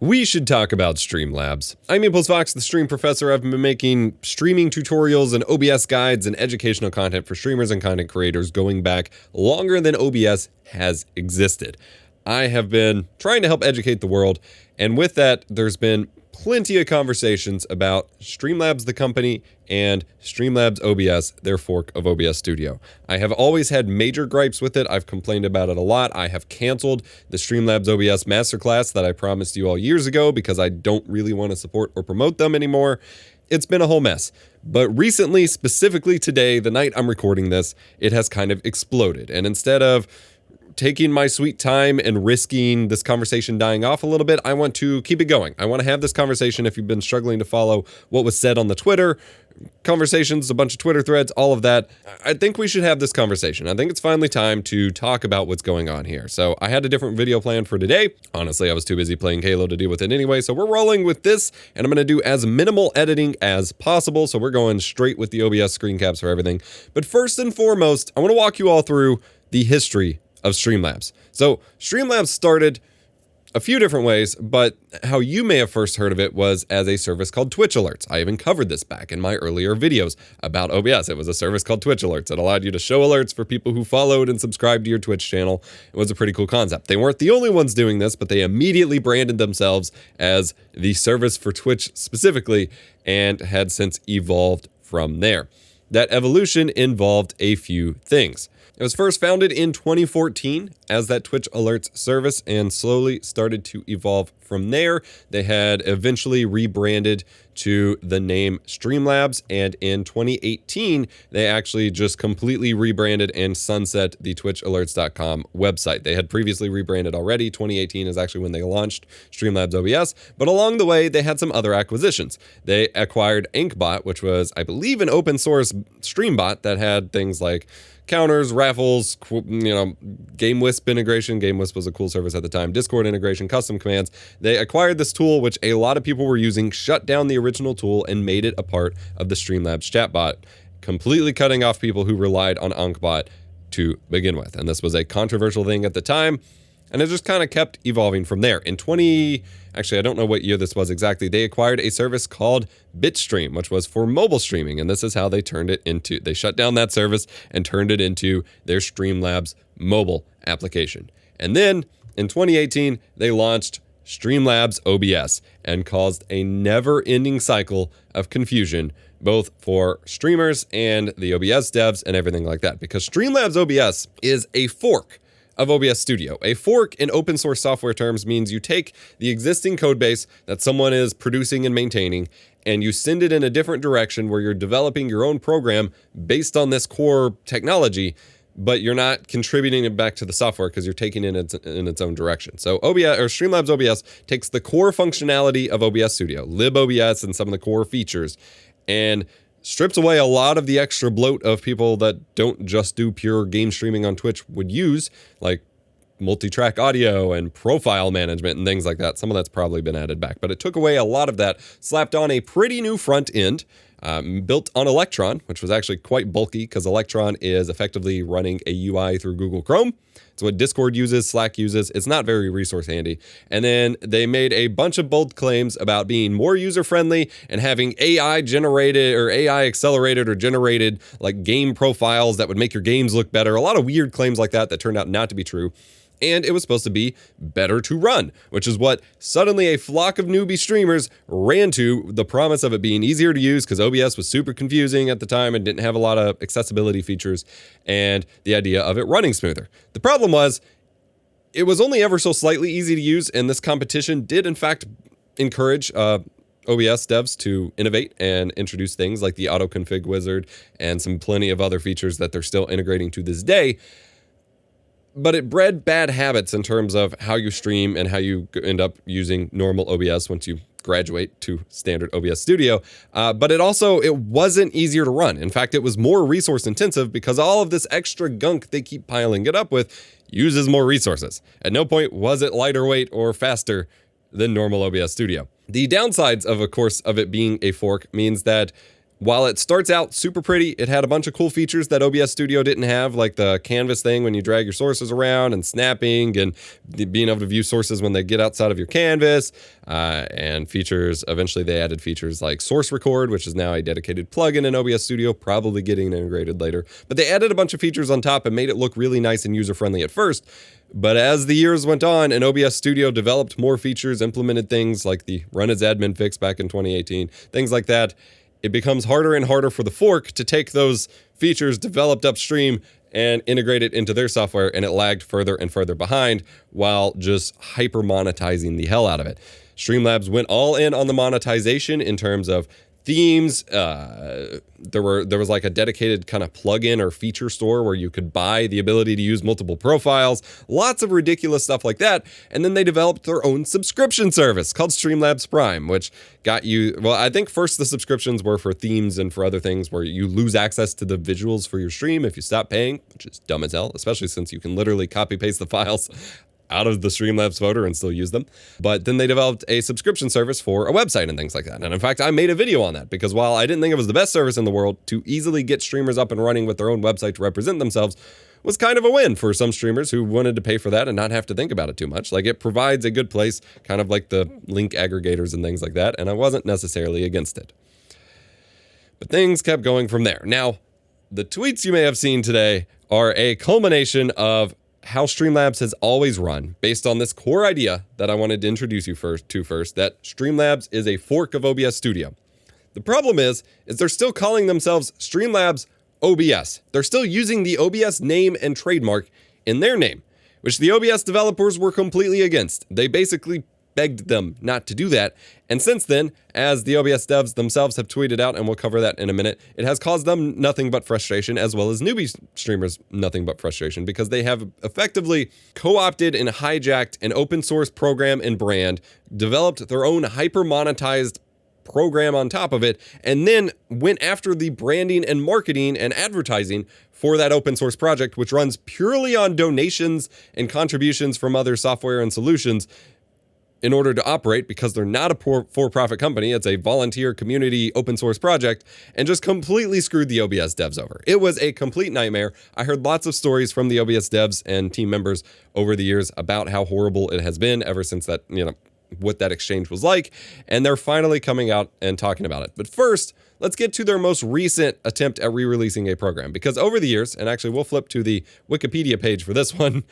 We should talk about Streamlabs. I'm EposVox, the stream professor. I've been making streaming tutorials and OBS guides and educational content for streamers and content creators going back longer than OBS has existed. I have been trying to help educate the world, and with that, there's been plenty of conversations about Streamlabs the company and Streamlabs OBS, their fork of OBS Studio. I have always had major gripes with it. I've complained about it a lot. I have canceled the Streamlabs OBS Master Class that I promised you all years ago because I don't really want to support or promote them anymore. It's been a whole mess. But recently, specifically today, the night I'm recording this, it has kind of exploded. And instead of taking my sweet time and risking this conversation dying off a little bit, I want to keep it going. I want to have this conversation. If you've been struggling to follow what was said on the Twitter conversations, a bunch of Twitter threads, all of that, I think we should have this conversation. I think it's finally time to talk about what's going on here. So I had a different video planned for today. Honestly, I was too busy playing Halo to deal with it anyway, so we're rolling with this, and I'm going to do as minimal editing as possible, so we're going straight with the OBS screen caps for everything. But first and foremost, I want to walk you all through the history of Streamlabs. So Streamlabs started a few different ways, but how you may have first heard of it was as a service called Twitch Alerts. I even covered this back in my earlier videos about OBS. It was a service called Twitch Alerts. It allowed you to show alerts for people who followed and subscribed to your Twitch channel. It was a pretty cool concept. They weren't the only ones doing this, but they immediately branded themselves as the service for Twitch specifically and had since evolved from there. That evolution involved a few things. It was first founded in 2014 as that Twitch Alerts service and slowly started to evolve from there. They had eventually rebranded to the name Streamlabs, and in 2018, they actually just completely rebranded and sunset the twitchalerts.com website. They had previously rebranded already. 2018 is actually when they launched Streamlabs OBS, but along the way, they had some other acquisitions. They acquired Inkbot, which was, I believe, an open source stream bot that had things like counters, raffles, GameWisp integration. GameWisp was a cool service at the time. Discord integration, custom commands. They acquired this tool, which a lot of people were using, shut down the original tool, and made it a part of the Streamlabs chatbot, completely cutting off people who relied on Inkbot to begin with. And this was a controversial thing at the time, and it just kind of kept evolving from there. In I don't know what year this was exactly, they acquired a service called Bitstream, which was for mobile streaming, and this is how they they shut down that service and turned it into their Streamlabs mobile application. And then in 2018, they launched Streamlabs OBS and caused a never-ending cycle of confusion, both for streamers and the OBS devs and everything like that, because Streamlabs OBS is a fork of OBS Studio. A fork in open source software terms means you take the existing code base that someone is producing and maintaining, and you send it in a different direction where you're developing your own program based on this core technology, but you're not contributing it back to the software because you're taking it in its own direction. So OBS, or Streamlabs OBS, takes the core functionality of OBS Studio, libOBS and some of the core features, and strips away a lot of the extra bloat of people that don't just do pure game streaming on Twitch would use, like multi-track audio and profile management and things like that. Some of that's probably been added back, but it took away a lot of that, slapped on a pretty new front end, built on Electron, which was actually quite bulky because Electron is effectively running a UI through Google Chrome. It's what Discord uses, Slack uses. It's not very resource handy. And then they made a bunch of bold claims about being more user-friendly and having AI generated or AI accelerated or generated like game profiles that would make your games look better. A lot of weird claims like that turned out not to be true. And it was supposed to be better to run, which is what suddenly a flock of newbie streamers ran to, the promise of it being easier to use because OBS was super confusing at the time and didn't have a lot of accessibility features, and the idea of it running smoother. The problem was it was only ever so slightly easy to use, and this competition did in fact encourage OBS devs to innovate and introduce things like the auto config wizard and plenty of other features that they're still integrating to this day. But it bred bad habits in terms of how you stream and how you end up using normal OBS once you graduate to standard OBS Studio. But it wasn't easier to run. In fact, it was more resource intensive because all of this extra gunk they keep piling it up with uses more resources. At no point was it lighter weight or faster than normal OBS Studio. The downsides of course, of it being a fork means that While it starts out super pretty, it had a bunch of cool features that OBS Studio didn't have, like the canvas thing when you drag your sources around, and snapping, and being able to view sources when they get outside of your canvas, and features. Eventually they added features like source record, which is now a dedicated plugin in OBS Studio, probably getting integrated later. But they added a bunch of features on top and made it look really nice and user-friendly at first. But as the years went on and OBS Studio developed more features, implemented things like the Run as Admin fix back in 2018, things like that, it becomes harder and harder for the fork to take those features developed upstream and integrate it into their software, and it lagged further and further behind while just hyper monetizing the hell out of it. Streamlabs went all in on the monetization in terms of themes. There was like a dedicated kind of plugin or feature store where you could buy the ability to use multiple profiles, lots of ridiculous stuff like that. And then they developed their own subscription service called Streamlabs Prime, which got you, well, I think first the subscriptions were for themes and for other things where you lose access to the visuals for your stream if you stop paying, which is dumb as hell, especially since you can literally copy paste the files out of the Streamlabs folder and still use them. But then they developed a subscription service for a website and things like that. And in fact, I made a video on that because while I didn't think it was the best service in the world, to easily get streamers up and running with their own website to represent themselves was kind of a win for some streamers who wanted to pay for that and not have to think about it too much. Like, it provides a good place, kind of like the link aggregators and things like that, and I wasn't necessarily against it. But things kept going from there. Now, the tweets you may have seen today are a culmination of how Streamlabs has always run, based on this core idea that I wanted to introduce you first, that Streamlabs is a fork of OBS Studio. The problem is they're still calling themselves Streamlabs OBS. They're still using the OBS name and trademark in their name, which the OBS developers were completely against. They basically begged them not to do that. And since then, as the OBS devs themselves have tweeted out, and we'll cover that in a minute, it has caused them nothing but frustration, as well as newbie streamers nothing but frustration, because they have effectively co-opted and hijacked an open source program and brand, developed their own hyper monetized program on top of it, and then went after the branding and marketing and advertising for that open source project, which runs purely on donations and contributions from other software and solutions in order to operate, because they're not a for-profit company. It's a volunteer community open source project, and just completely screwed the OBS devs over. It was a complete nightmare. I heard lots of stories from the OBS devs and team members over the years about how horrible it has been ever since that, what that exchange was like, and they're finally coming out and talking about it. But first, let's get to their most recent attempt at re-releasing a program, because over the years, and actually we'll flip to the Wikipedia page for this one,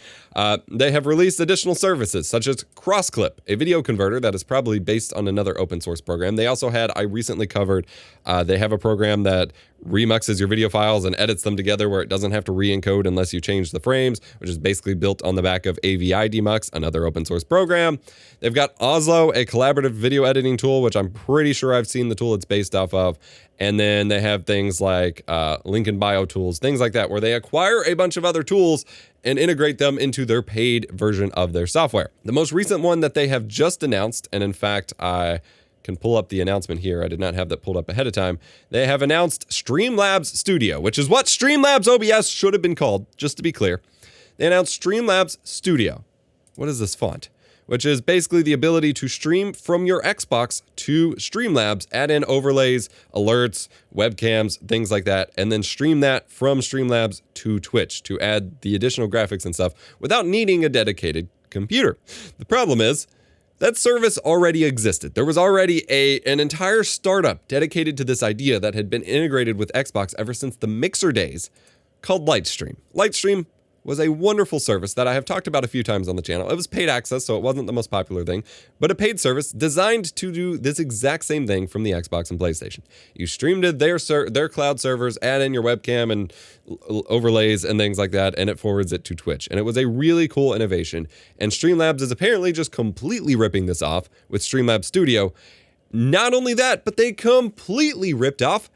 they have released additional services such as CrossClip, a video converter that is probably based on another open source program. They also had, I recently covered, they have a program that remuxes your video files and edits them together where it doesn't have to re-encode unless you change the frames, which is basically built on the back of AVI Demux, another open source program. They've got Oslo, a collaborative video editing tool, which I'm pretty sure I've seen the tool it's based off of. And then they have things like link in bio tools, things like that, where they acquire a bunch of other tools and integrate them into their paid version of their software. The most recent one that they have just announced, and in fact, I can pull up the announcement here. I did not have that pulled up ahead of time. They have announced Streamlabs Studio, which is what Streamlabs OBS should have been called, just to be clear. They announced Streamlabs Studio. What is this font? Which is basically the ability to stream from your Xbox to Streamlabs, add in overlays, alerts, webcams, things like that, and then stream that from Streamlabs to Twitch to add the additional graphics and stuff without needing a dedicated computer. The problem is, that service already existed. There was already an entire startup dedicated to this idea that had been integrated with Xbox ever since the Mixer days, called Lightstream. Lightstream was a wonderful service that I have talked about a few times on the channel. It was paid access, so it wasn't the most popular thing, but a paid service designed to do this exact same thing from the Xbox and PlayStation. You streamed to their cloud servers, add in your webcam and overlays and things like that, and it forwards it to Twitch. And it was a really cool innovation. And Streamlabs is apparently just completely ripping this off with Streamlabs Studio. Not only that, but they completely ripped off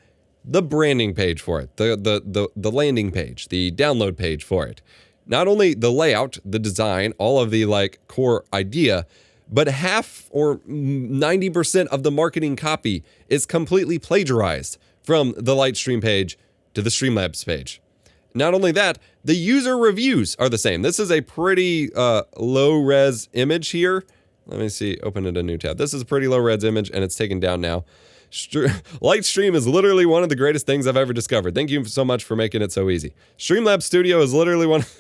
the branding page for it, the landing page, the download page for it. Not only the layout, the design, all of the core idea, but half or 90% of the marketing copy is completely plagiarized from the Lightstream page to the Streamlabs page. Not only that, the user reviews are the same. This is a pretty low-res image here. Let me see, open it a new tab. This is a pretty low-res image, and it's taken down now. Lightstream is literally one of the greatest things I've ever discovered. Thank you so much for making it so easy. Streamlabs Studio is literally one of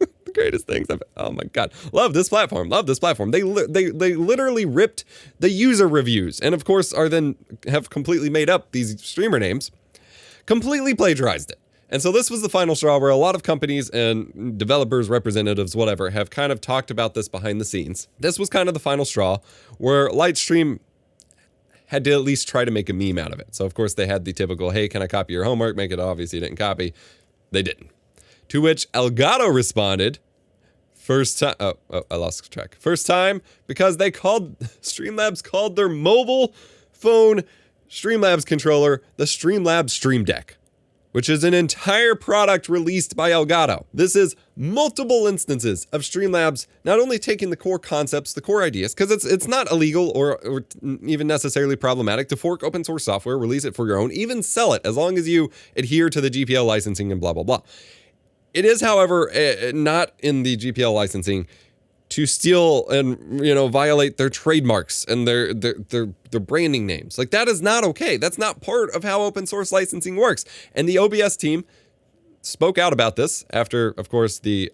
the greatest things I've, oh my God. Love this platform. Love this platform. They literally ripped the user reviews and of course have completely made up these streamer names, completely plagiarized it. And so this was the final straw where a lot of companies and developers, representatives, whatever, have kind of talked about this behind the scenes. This was kind of the final straw where Lightstream had to at least try to make a meme out of it. So of course they had the typical, hey, can I copy your homework? Make it obvious you didn't copy. They didn't. To which Elgato responded, first time, I lost track. First time because Streamlabs called their mobile phone Streamlabs controller the Streamlabs Stream Deck, which is an entire product released by Elgato. This is multiple instances of Streamlabs not only taking the core concepts, the core ideas, because it's not illegal or even necessarily problematic to fork open source software, release it for your own, even sell it, as long as you adhere to the GPL licensing and blah, blah, blah. It is, however, not in the GPL licensing to steal and, violate their trademarks and their branding names. Like, that is not okay. That's not part of how open source licensing works. And the OBS team spoke out about this after, of course, the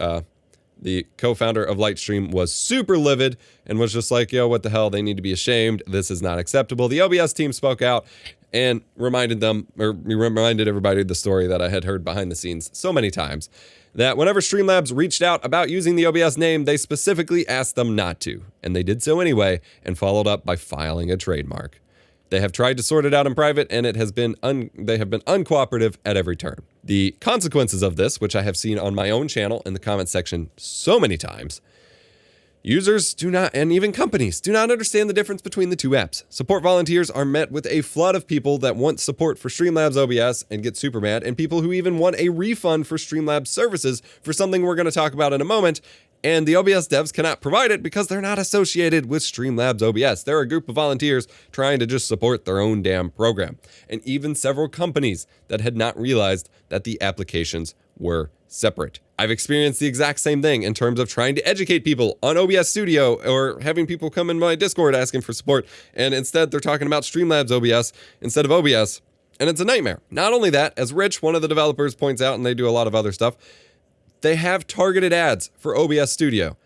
co-founder of Lightstream was super livid and was just like, yo, what the hell? They need to be ashamed. This is not acceptable. The OBS team spoke out and reminded everybody of the story that I had heard behind the scenes so many times, that whenever Streamlabs reached out about using the OBS name, they specifically asked them not to, and they did so anyway, and followed up by filing a trademark. They have tried to sort it out in private, and they have been uncooperative at every turn. The consequences of this, which I have seen on my own channel in the comment section so many times, users do not, and even companies, do not understand the difference between the two apps. Support volunteers are met with a flood of people that want support for Streamlabs OBS and get super mad, and people who even want a refund for Streamlabs services for something we're going to talk about in a moment, and the OBS devs cannot provide it because they're not associated with Streamlabs OBS. They're a group of volunteers trying to just support their own damn program. And even several companies that had not realized that the applications were separate. I've experienced the exact same thing in terms of trying to educate people on OBS Studio or having people come in my Discord asking for support, and instead they're talking about Streamlabs OBS instead of OBS, and it's a nightmare. Not only that, as Rich, one of the developers, points out, and they do a lot of other stuff, they have targeted ads for OBS Studio,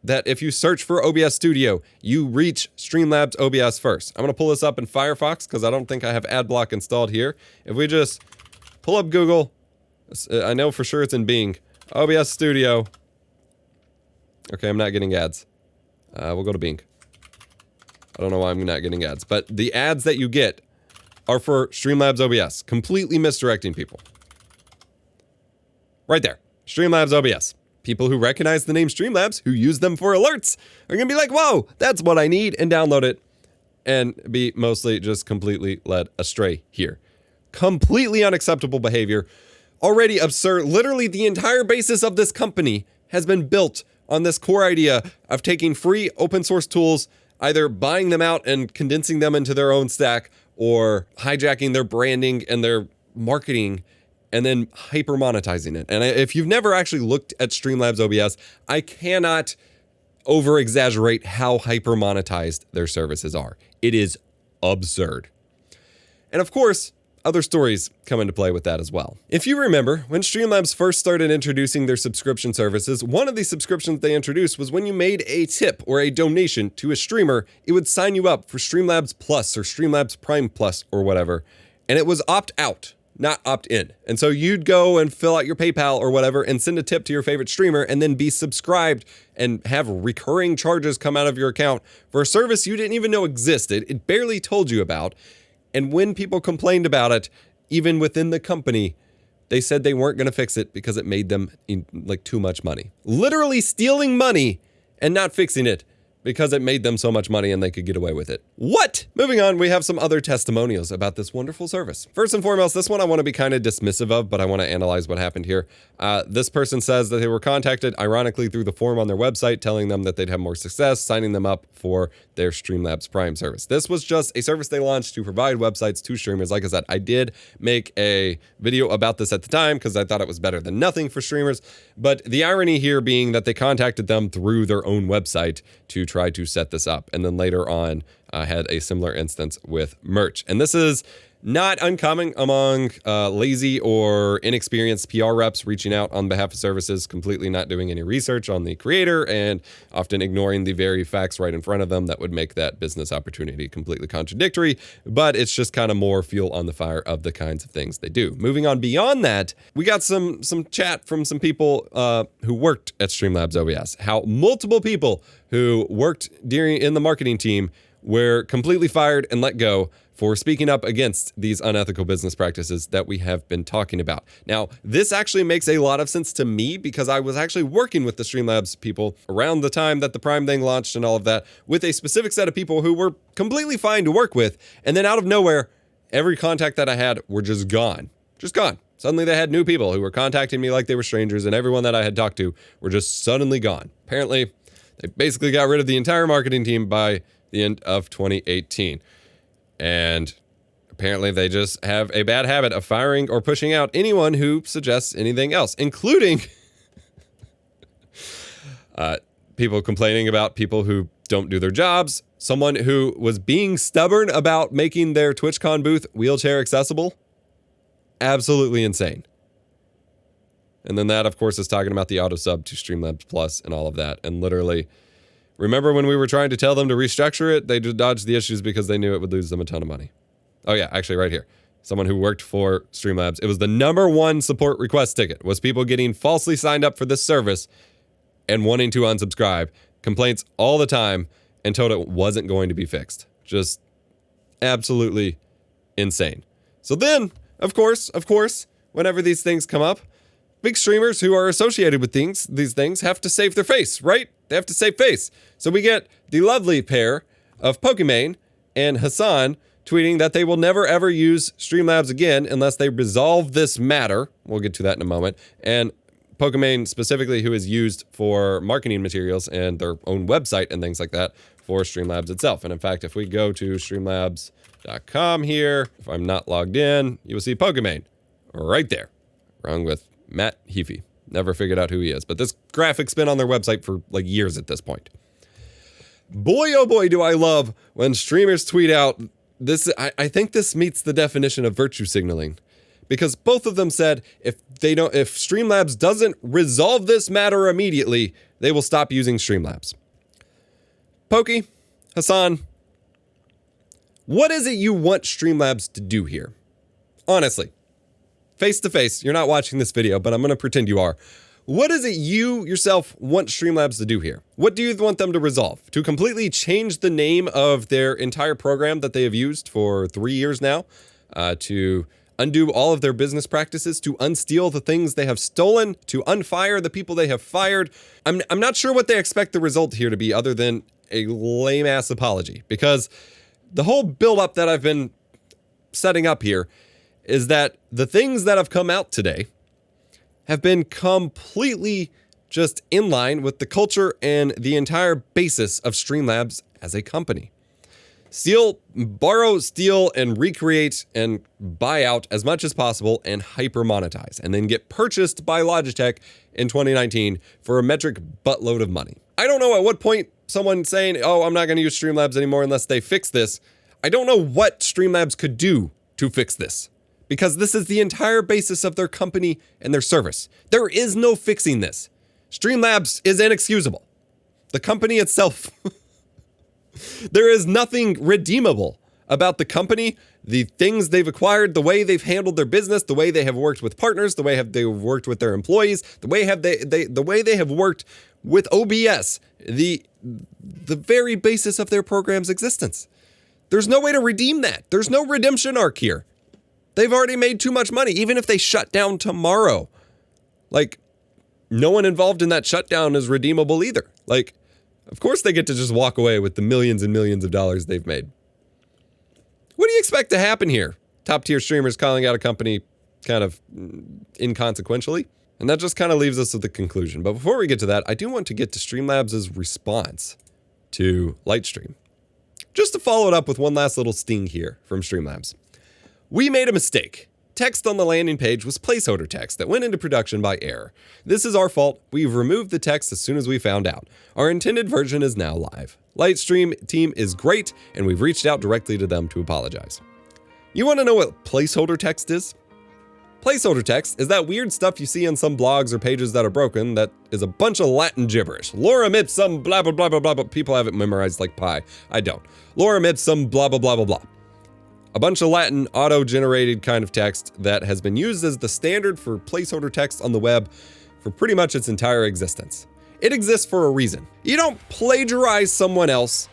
that if you search for OBS Studio, you reach Streamlabs OBS first. I'm going to pull this up in Firefox because I don't think I have ad block installed here. If we just pull up Google, I know for sure it's in Bing, OBS Studio. Okay, I'm not getting ads. We'll go to Bing. I don't know why I'm not getting ads, but the ads that you get are for Streamlabs OBS, completely misdirecting people. Right there, Streamlabs OBS. People who recognize the name Streamlabs, who use them for alerts, are gonna be like, whoa, that's what I need, and download it, and be mostly just completely led astray here. Completely unacceptable behavior. Already absurd. Literally the entire basis of this company has been built on this core idea of taking free open source tools, either buying them out and condensing them into their own stack, or hijacking their branding and their marketing and then hyper monetizing it. And if you've never actually looked at Streamlabs OBS, I cannot over exaggerate how hyper monetized their services are. It is absurd. And of course, other stories come into play with that as well. If you remember, when Streamlabs first started introducing their subscription services, one of the subscriptions they introduced was when you made a tip or a donation to a streamer, it would sign you up for Streamlabs Plus or Streamlabs Prime Plus or whatever, and it was opt-out, not opt-in. And so you'd go and fill out your PayPal or whatever and send a tip to your favorite streamer and then be subscribed and have recurring charges come out of your account for a service you didn't even know existed, it barely told you about. And when people complained about it, even within the company, they said they weren't going to fix it because it made them like too much money. Literally stealing money and not fixing it because it made them so much money and they could get away with it. What? Moving on, we have some other testimonials about this wonderful service. First and foremost, this one I want to be kind of dismissive of, but I want to analyze what happened here. This person says that they were contacted, ironically, through the form on their website, telling them that they'd have more success signing them up for their Streamlabs Prime service. This was just a service they launched to provide websites to streamers. Like I said, I did make a video about this at the time because I thought it was better than nothing for streamers. But the irony here being that they contacted them through their own website to try to set this up. And then later on, had a similar instance with merch. And this is not uncommon among lazy or inexperienced PR reps reaching out on behalf of services, completely not doing any research on the creator and often ignoring the very facts right in front of them that would make that business opportunity completely contradictory. But it's just kind of more fuel on the fire of the kinds of things they do. Moving on beyond that, we got some chat from some people who worked at Streamlabs OBS, how multiple people who worked in the marketing team were completely fired and let go for speaking up against these unethical business practices that we have been talking about. Now, this actually makes a lot of sense to me because I was actually working with the Streamlabs people around the time that the Prime thing launched and all of that with a specific set of people who were completely fine to work with. And then out of nowhere, every contact that I had were just gone. Just gone. Suddenly they had new people who were contacting me like they were strangers, and everyone that I had talked to were just suddenly gone. Apparently, they basically got rid of the entire marketing team by the end of 2018. And apparently they just have a bad habit of firing or pushing out anyone who suggests anything else, including people complaining about people who don't do their jobs, someone who was being stubborn about making their TwitchCon booth wheelchair accessible. Absolutely insane. And then that, of course, is talking about the auto sub to Streamlabs Plus and all of that. And literally, remember when we were trying to tell them to restructure it? They just dodged the issues because they knew it would lose them a ton of money. Oh yeah, actually right here. Someone who worked for Streamlabs. It was the #1 support request ticket, was people getting falsely signed up for this service and wanting to unsubscribe. Complaints all the time and told it wasn't going to be fixed. Just absolutely insane. So then, of course, whenever these things come up, big streamers who are associated with these things have to save their face, right? They have to save face. So we get the lovely pair of Pokimane and Hassan tweeting that they will never ever use Streamlabs again unless they resolve this matter. We'll get to that in a moment. And Pokimane specifically, who is used for marketing materials and their own website and things like that for Streamlabs itself. And in fact, if we go to streamlabs.com here, if I'm not logged in, you will see Pokimane right there, along with Matt Heafy. Never figured out who he is, but this graphic's been on their website for like years at this point. Boy, oh boy, do I love when streamers tweet out this. I think this meets the definition of virtue signaling, because both of them said if Streamlabs doesn't resolve this matter immediately, they will stop using Streamlabs. Pokey, Hassan, what is it you want Streamlabs to do here? Honestly. Face to face, you're not watching this video, but I'm going to pretend you are. What is it you yourself want Streamlabs to do here? What do you want them to resolve? To completely change the name of their entire program that they have used for 3 years now? To undo all of their business practices? To unsteal the things they have stolen? To unfire the people they have fired? I'm not sure what they expect the result here to be other than a lame-ass apology. Because the whole build-up that I've been setting up here is that the things that have come out today have been completely just in line with the culture and the entire basis of Streamlabs as a company. Borrow, steal, and recreate and buy out as much as possible and hyper monetize, and then get purchased by Logitech in 2019 for a metric buttload of money. I don't know at what point someone saying, oh, I'm not going to use Streamlabs anymore unless they fix this. I don't know what Streamlabs could do to fix this, because this is the entire basis of their company and their service. There is no fixing this. Streamlabs is inexcusable. The company itself, there is nothing redeemable about the company, the things they've acquired, the way they've handled their business, the way they have worked with partners, the way they've worked with their employees, the way they have worked with OBS, the very basis of their program's existence. There's no way to redeem that. There's no redemption arc here. They've already made too much money, even if they shut down tomorrow. Like, no one involved in that shutdown is redeemable either. Like, of course they get to just walk away with the millions and millions of dollars they've made. What do you expect to happen here? Top tier streamers calling out a company kind of inconsequentially? And that just kind of leaves us with the conclusion. But before we get to that, I do want to get to Streamlabs' response to Lightstream. Just to follow it up with one last little sting here from Streamlabs. We made a mistake. text on the landing page was placeholder text that went into production by error. This is our fault. We've removed the text as soon as we found out. Our intended version is now live. Lightstream team is great, and we've reached out directly to them to apologize. You want to know what placeholder text is? Placeholder text is that weird stuff you see on some blogs or pages that are broken that is a bunch of Latin gibberish. Lorem ipsum blah blah blah blah blah, but people have it memorized like pie. I don't. Lorem ipsum blah blah blah blah blah. A bunch of Latin auto-generated kind of text that has been used as the standard for placeholder text on the web for pretty much its entire existence. It exists for a reason. You don't plagiarize someone else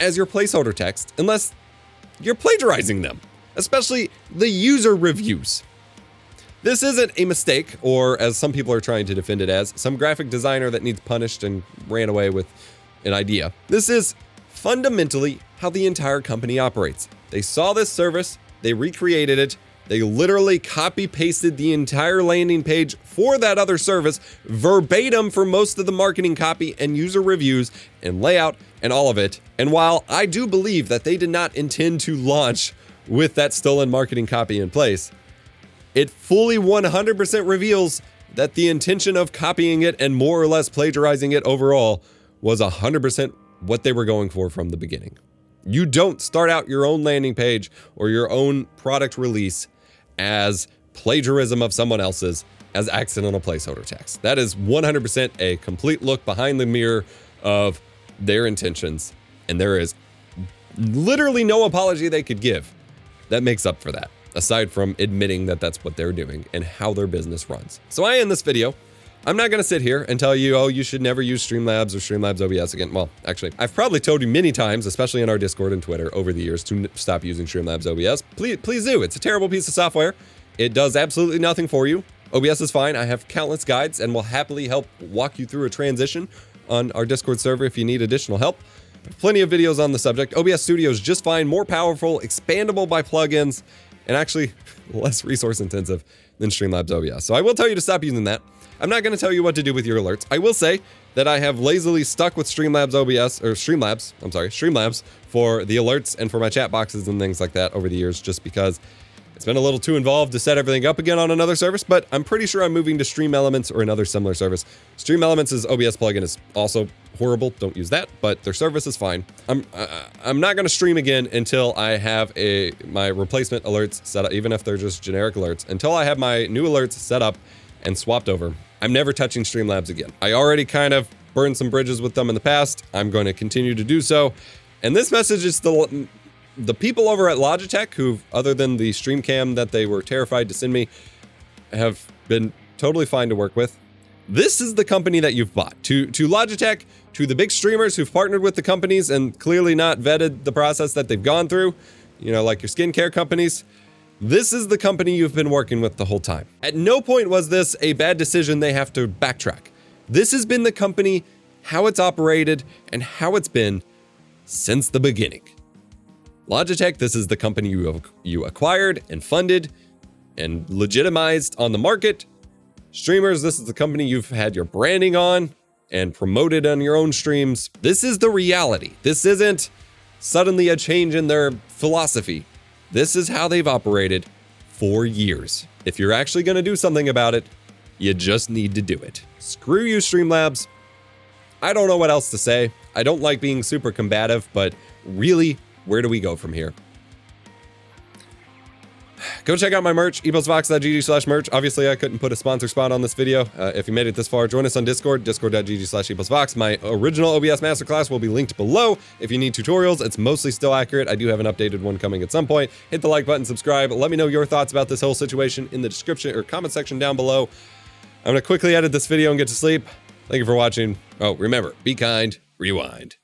as your placeholder text unless you're plagiarizing them, especially the user reviews. This isn't a mistake, or as some people are trying to defend it as, some graphic designer that needs punished and ran away with an idea. This is fundamentally how the entire company operates. They saw this service, they recreated it, they literally copy-pasted the entire landing page for that other service, verbatim for most of the marketing copy and user reviews and layout and all of it. And while I do believe that they did not intend to launch with that stolen marketing copy in place, it fully 100% reveals that the intention of copying it and more or less plagiarizing it overall was 100% what they were going for from the beginning. You don't start out your own landing page or your own product release as plagiarism of someone else's as accidental placeholder text. That is 100% a complete look behind the mirror of their intentions, and there is literally no apology they could give that makes up for that, aside from admitting that that's what they're doing and how their business runs. So I end this video. I'm not going to sit here and tell you, oh, you should never use Streamlabs or Streamlabs OBS again. Well, actually, I've probably told you many times, especially in our Discord and Twitter over the years, to stop using Streamlabs OBS. Please do. It's a terrible piece of software. It does absolutely nothing for you. OBS is fine. I have countless guides and will happily help walk you through a transition on our Discord server if you need additional help. Plenty of videos on the subject. OBS Studio is just fine, more powerful, expandable by plugins, and actually less resource intensive than Streamlabs OBS. So I will tell you to stop using that. I'm not going to tell you what to do with your alerts. I will say that I have lazily stuck with Streamlabs for the alerts and for my chat boxes and things like that over the years, just because it's been a little too involved to set everything up again on another service, but I'm pretty sure I'm moving to Streamelements or another similar service. Streamelements' OBS plugin is also horrible. Don't use that, but their service is fine. I'm not going to stream again until I have my replacement alerts set up, even if they're just generic alerts, until I have my new alerts set up and swapped over. I'm never touching Streamlabs again. I already kind of burned some bridges with them in the past. I'm going to continue to do so. And this message is the people over at Logitech who, other than the stream cam that they were terrified to send me, have been totally fine to work with. This is the company that you've bought. To Logitech, to the big streamers who've partnered with the companies and clearly not vetted the process that they've gone through, you know, like your skincare companies, this is the company you've been working with the whole time. At no point was this a bad decision they have to backtrack. This has been the company, how it's operated, and how it's been since the beginning. Logitech, this is the company you acquired and funded and legitimized on the market. Streamers, this is the company you've had your branding on and promoted on your own streams. This is the reality. This isn't suddenly a change in their philosophy. This is how they've operated for years. If you're actually going to do something about it, you just need to do it. Screw you, Streamlabs. I don't know what else to say. I don't like being super combative, but really, where do we go from here? Go check out my merch, EposVox.gg/merch. Obviously, I couldn't put a sponsor spot on this video. If you made it this far, join us on Discord, discord.gg/EposVox. My original OBS Master Class will be linked below. If you need tutorials, it's mostly still accurate. I do have an updated one coming at some point. Hit the like button, subscribe. Let me know your thoughts about this whole situation in the description or comment section down below. I'm going to quickly edit this video and get to sleep. Thank you for watching. Oh, remember, be kind, rewind.